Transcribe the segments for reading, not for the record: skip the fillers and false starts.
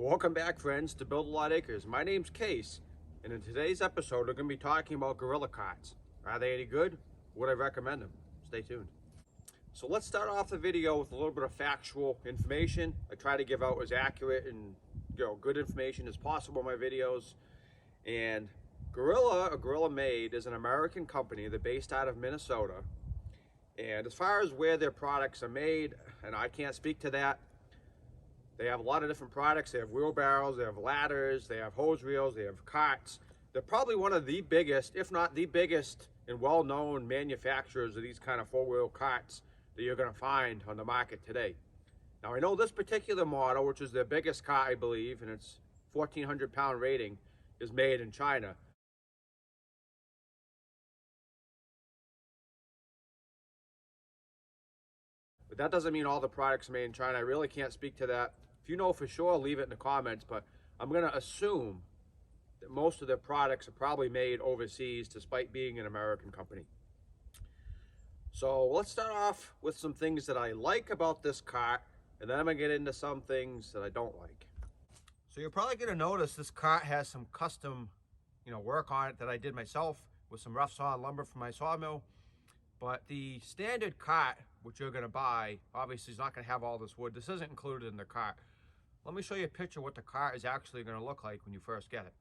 Welcome back, friends, to Build a Lot Acres. My name's Case, and in today's episode, we're going to be talking about gorilla carts. Are they any good? Would I recommend them? Stay tuned. So let's start off the video with a little bit of factual information. I try to give out as accurate and good information as possible in my videos. And Gorilla Made is an American company. They're based out of Minnesota. And as far as where their products are made, and I can't speak to that, they have a lot of different products. They have wheelbarrows, they have ladders, they have hose reels, they have carts. They're probably one of the biggest, if not the biggest, and well-known manufacturers of these kind of four-wheel carts that you're going to find on the market today. Now, I know this particular model, which is their biggest cart, I believe, and its 1,400-pound rating, is made in China. But that doesn't mean all the products are made in China. I really can't speak to that. If you know for sure, leave it in the comments, but I'm going to assume that most of their products are probably made overseas despite being an American company. So let's start off with some things that I like about this cart, and then I'm going to get into some things that I don't like. So you're probably going to notice this cart has some custom work on it that I did myself with some rough sawn lumber from my sawmill. But the standard cart, which you're going to buy, obviously is not going to have all this wood. This isn't included in the cart. Let me show you a picture of what the cart is actually going to look like when you first get it.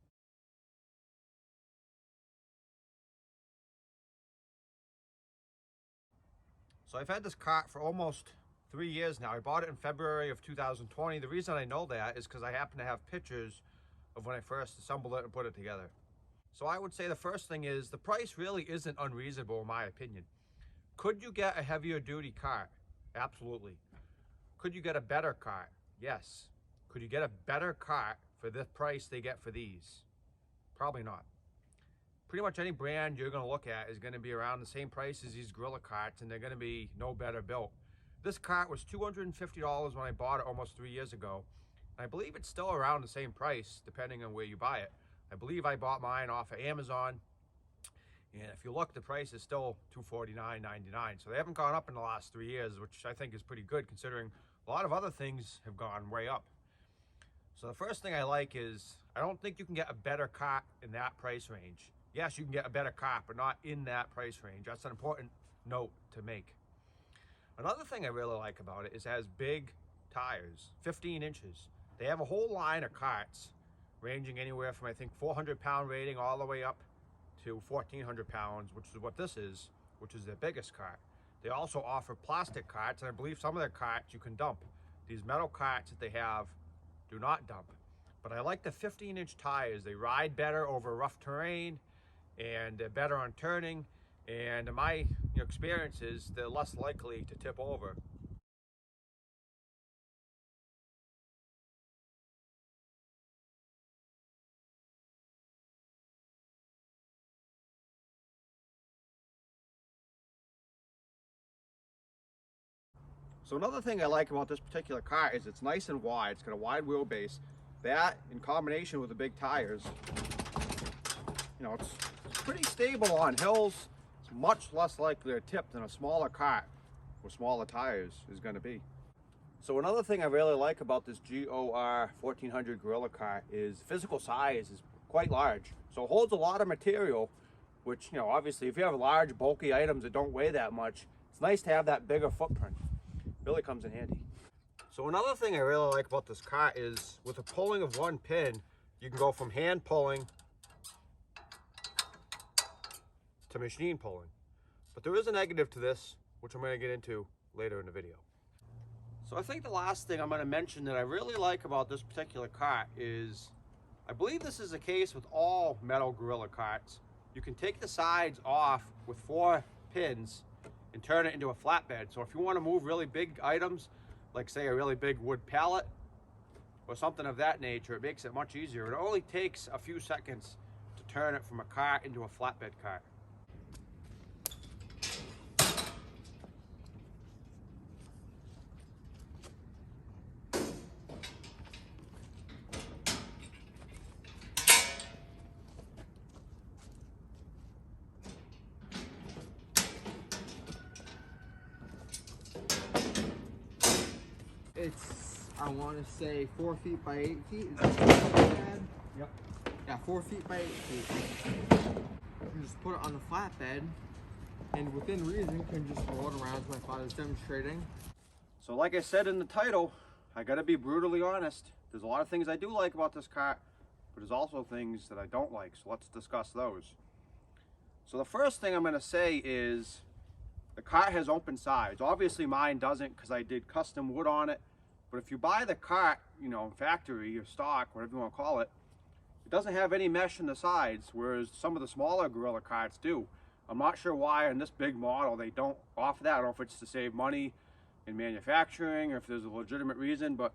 So I've had this cart for almost 3 years now. I bought it in February of 2020. The reason I know that is because I happen to have pictures of when I first assembled it and put it together. So I would say the first thing is the price really isn't unreasonable in my opinion. Could you get a heavier duty cart? Absolutely. Could you get a better cart? Yes. Could you get a better cart for the price they get for these? Probably not. Pretty much any brand you're going to look at is going to be around the same price as these gorilla carts, and they're going to be no better built. This cart was $250 when I bought it almost 3 years ago. And I believe it's still around the same price depending on where you buy it. I believe I bought mine off of Amazon. And if you look, the price is still $249.99. So they haven't gone up in the last 3 years, which I think is pretty good considering a lot of other things have gone way up. So the first thing I like is I don't think you can get a better cart in that price range. Yes, you can get a better cart, but not in that price range. That's an important note to make. Another thing I really like about it is it has big tires, 15 inches. They have a whole line of carts ranging anywhere from, I think, 400-pound rating all the way up to 1,400 pounds, which is what this is, which is their biggest cart. They also offer plastic carts, and I believe some of their carts you can dump. These metal carts that they have do not dump. But I like the 15-inch tires. They ride better over rough terrain, and they're better on turning, and in my experiences, they're less likely to tip over. So another thing I like about this particular cart is it's nice and wide. It's got a wide wheelbase. That, in combination with the big tires, it's pretty stable on hills. It's much less likely to tip than a smaller cart with smaller tires is going to be. So another thing I really like about this GOR1400 gorilla cart is physical size is quite large. So it holds a lot of material, which, obviously if you have large bulky items that don't weigh that much, it's nice to have that bigger footprint. Really comes in handy. So another thing I really like about this cart is with the pulling of one pin, you can go from hand pulling to machine pulling. But there is a negative to this, which I'm going to get into later in the video. So I think the last thing I'm going to mention that I really like about this particular cart is, I believe this is the case with all metal gorilla carts. You can take the sides off with 4 pins and turn it into a flatbed. So if you want to move really big items, like say a really big wood pallet or something of that nature, it makes it much easier. It only takes a few seconds to turn it from a cart into a flatbed cart. I want to say 4 feet by 8 feet. Is that what you had? Yep. Yeah, 4 feet by 8 feet. You just put it on the flatbed, and within reason can just roll it around as my father's demonstrating. So like I said in the title, I gotta be brutally honest. There's a lot of things I do like about this cart, but there's also things that I don't like, so let's discuss those. So the first thing I'm gonna say is the cart has open sides. Obviously mine doesn't because I did custom wood on it, but if you buy the cart, you know, factory or stock, whatever you want to call it, it doesn't have any mesh in the sides, whereas some of the smaller Gorilla carts do. I'm not sure why in this big model they don't offer that. I don't know if it's to save money in manufacturing or if there's a legitimate reason, but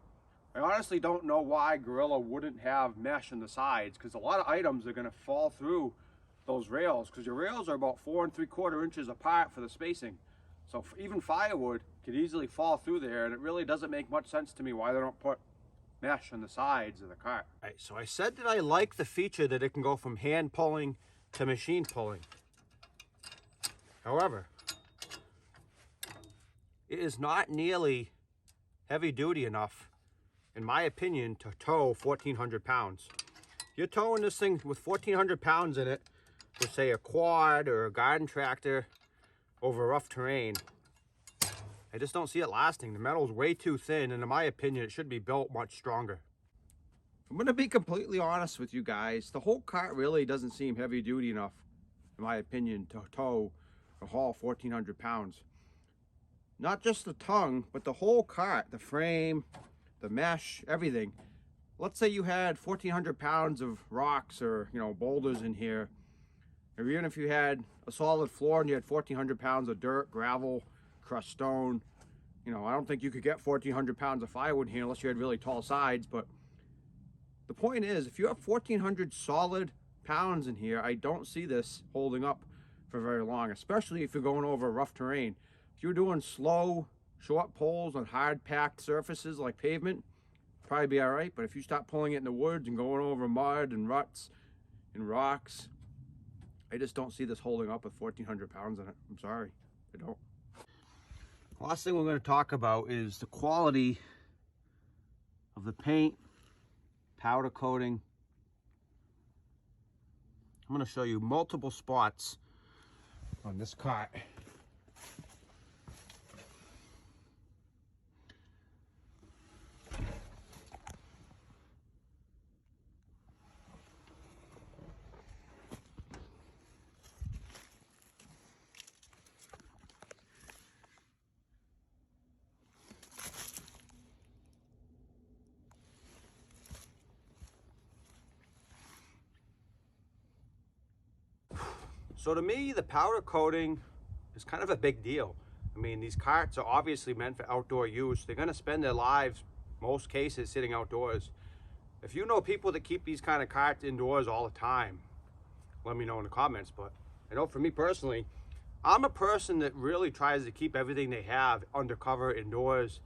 I honestly don't know why Gorilla wouldn't have mesh in the sides, because a lot of items are going to fall through those rails, because your rails are about 4 3/4 inches apart for the spacing. So even firewood could easily fall through there, and it really doesn't make much sense to me why they don't put mesh on the sides of the cart. All right, so I said that I like the feature that it can go from hand pulling to machine pulling. However, it is not nearly heavy duty enough, in my opinion, to tow 1,400 pounds. You're towing this thing with 1,400 pounds in it, with say a quad or a garden tractor over rough terrain. I just don't see it lasting. The metal's way too thin, and in my opinion, it should be built much stronger. I'm gonna be completely honest with you guys. The whole cart really doesn't seem heavy duty enough, in my opinion, to tow or haul 1,400 pounds. Not just the tongue, but the whole cart, the frame, the mesh, everything. Let's say you had 1,400 pounds of rocks or, you know, boulders in here, or even if you had a solid floor and you had 1,400 pounds of dirt, gravel, crushed stone. You know, I don't think you could get 1,400 pounds of firewood here unless you had really tall sides, but the point is, if you have 1,400 solid pounds in here, I don't see this holding up for very long, especially if you're going over rough terrain. If you're doing slow, short pulls on hard packed surfaces like pavement, probably be all right, but if you start pulling it in the woods and going over mud and ruts and rocks, I just don't see this holding up with 1,400 pounds in it. I'm sorry, I don't. Last thing we're going to talk about is the quality of the paint, powder coating. I'm going to show you multiple spots on this cart. So to me, the powder coating is kind of a big deal. I mean, these carts are obviously meant for outdoor use. They're gonna spend their lives, most cases, sitting outdoors. If you know people that keep these kind of carts indoors all the time, let me know in the comments. But I know for me personally, I'm a person that really tries to keep everything they have undercover indoors,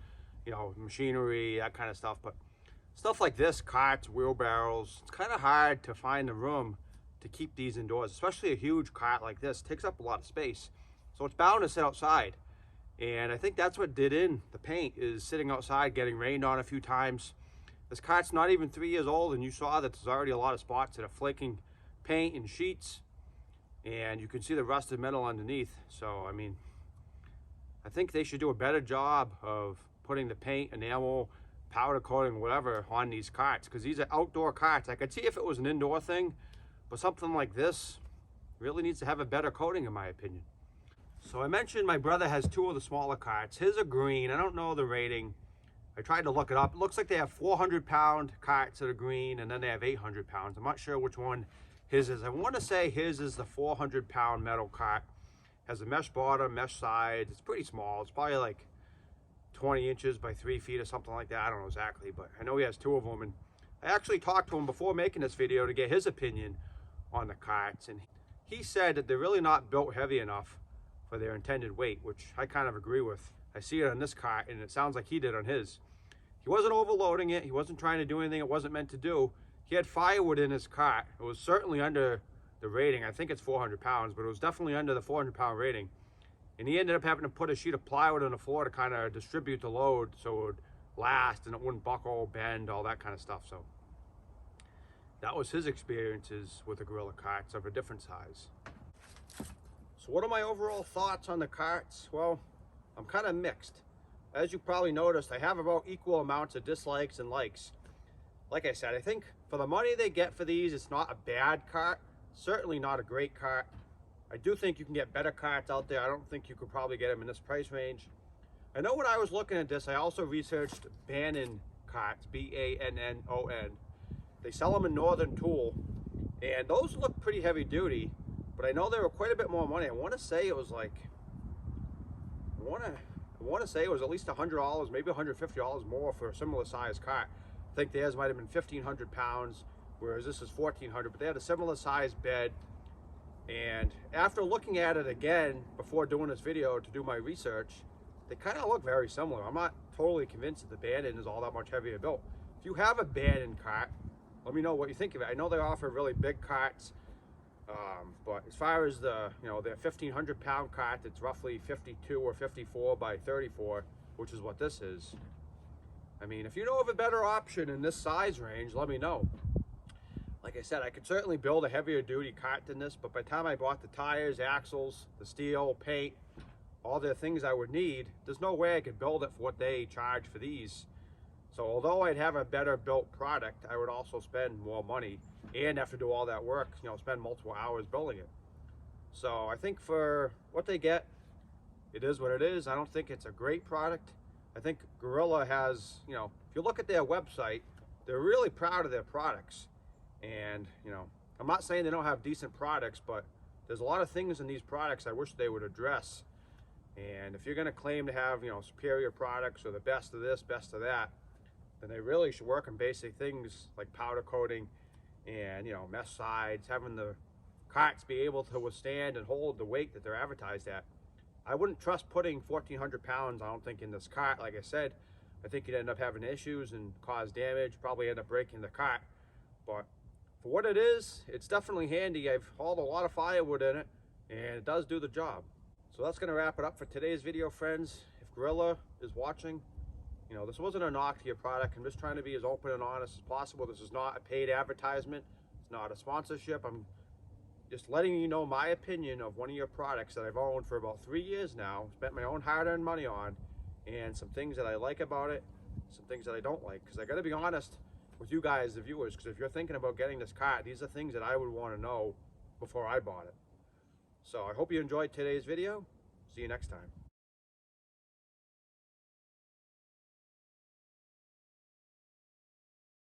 you know, machinery, that kind of stuff. But stuff like this, carts, wheelbarrows, it's kind of hard to find the room to keep these indoors, especially a huge cart like this. It takes up a lot of space, so it's bound to sit outside. And I think that's what did in the paint, is sitting outside, getting rained on a few times. This cart's not even 3 years old, and you saw that there's already a lot of spots that are flaking paint and sheets, and you can see the rusted metal underneath. So I mean, I think they should do a better job of putting the paint, enamel, powder coating, whatever, on these carts, because these are outdoor carts. I could see if it was an indoor thing, but something like this really needs to have a better coating, in my opinion. So I mentioned my brother has 2 of the smaller carts. His are green. I don't know the rating. I tried to look it up. It looks like they have 400-pound carts that are green, and then they have 800 pounds. I'm not sure which one his is. I want to say his is the 400-pound metal cart. Has a mesh bottom, mesh sides. It's pretty small. It's probably like 20 inches by 3 feet or something like that. I don't know exactly, but I know he has 2 of them. And I actually talked to him before making this video to get his opinion on the carts, and he said that they're really not built heavy enough for their intended weight, which I kind of agree with. I see it on this cart, and it sounds like he did on his. He wasn't overloading it. He wasn't trying to do anything it wasn't meant to do. He had firewood in his cart. It was certainly under the rating. I think it's 400 pounds, but it was definitely under the 400-pound rating. And he ended up having to put a sheet of plywood on the floor to kind of distribute the load so it would last and it wouldn't buckle, bend, all that kind of stuff. So that was his experiences with the Gorilla carts of a different size. So what are my overall thoughts on the carts? Well, I'm kind of mixed. As you probably noticed, I have about equal amounts of dislikes and likes. Like I said, I think for the money they get for these, it's not a bad cart. Certainly not a great cart. I do think you can get better carts out there. I don't think you could probably get them in this price range. I know when I was looking at this, I also researched Bannon carts, B-A-N-N-O-N. They sell them in Northern Tool, and those look pretty heavy duty, but I know they were quite a bit more money. I want to say it was like, I want to say it was at least $100, maybe $150 more for a similar size cart. I think theirs might have been 1,500 pounds, whereas this is 1,400, but they had a similar size bed. And after looking at it again before doing this video to do my research, they kind of look very similar. I'm not totally convinced that the Bannon is all that much heavier built. If you have a Bannon cart, let me know what you think of it. I know they offer really big carts, but as far as the, their 1,500 pound cart that's roughly 52 or 54 by 34, which is what this is. I mean, if you know of a better option in this size range, let me know. Like I said, I could certainly build a heavier duty cart than this, but by the time I bought the tires, axles, the steel, paint, all the things I would need, there's no way I could build it for what they charge for these. So although I'd have a better built product, I would also spend more money and have to do all that work, spend multiple hours building it. So I think for what they get, it is what it is. I don't think it's a great product. I think Gorilla has, if you look at their website, they're really proud of their products. And, I'm not saying they don't have decent products, but there's a lot of things in these products I wish they would address. And if you're going to claim to have, superior products or the best of this, best of that, then they really should work on basic things like powder coating and, mesh sides, having the carts be able to withstand and hold the weight that they're advertised at. I wouldn't trust putting 1,400 pounds, I don't think, in this cart. Like I said, I think you'd end up having issues and cause damage, probably end up breaking the cart. But for what it is, it's definitely handy. I've hauled a lot of firewood in it, and it does do the job. So that's going to wrap it up for today's video, friends. If Gorilla is watching, this wasn't a knock to your product. I'm just trying to be as open and honest as possible. This is not a paid advertisement. It's not a sponsorship. I'm just letting you know my opinion of one of your products that I've owned for about 3 years now, spent my own hard-earned money on, and some things that I like about it, some things that I don't like. Because I got to be honest with you guys, the viewers, because if you're thinking about getting this cart, these are things that I would want to know before I bought it. So I hope you enjoyed today's video. See you next time.